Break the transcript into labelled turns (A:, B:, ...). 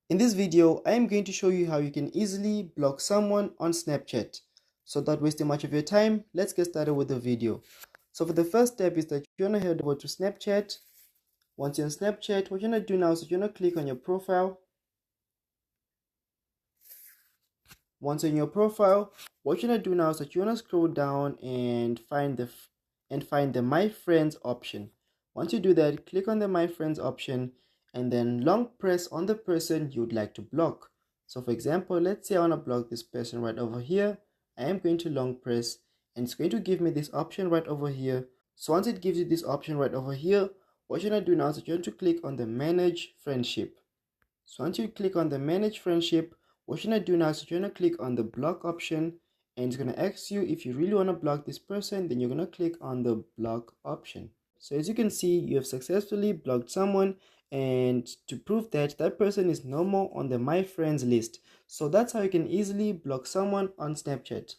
A: In this video, I am going to show you how you can easily block someone on Snapchat. So without wasting much of your time, let's get started with the video. So for the first step is that you're going to head over to Snapchat. Once you're on Snapchat, what you're going to do now is you're going to click on your profile. Once in your profile, what you're going to do now is that you're going to scroll down and find the My Friends option. Once you do that, click on the My Friends option and then long press on the person you'd like to block. So for example, let's say I want to block this person right over here. I am going to long press and it's going to give me this option right over here. So once it gives you this option right over here, what you're going to do now is you're going to click on the Manage Friendship. So once you click on the Manage Friendship, what you're going to do now is you're going to click on the block option and it's going to ask you if you really want to block this person, then you're going to click on the block option. So as you can see, you have successfully blocked someone, and to prove that that person is no more on the My Friends list. So that's how you can easily block someone on Snapchat.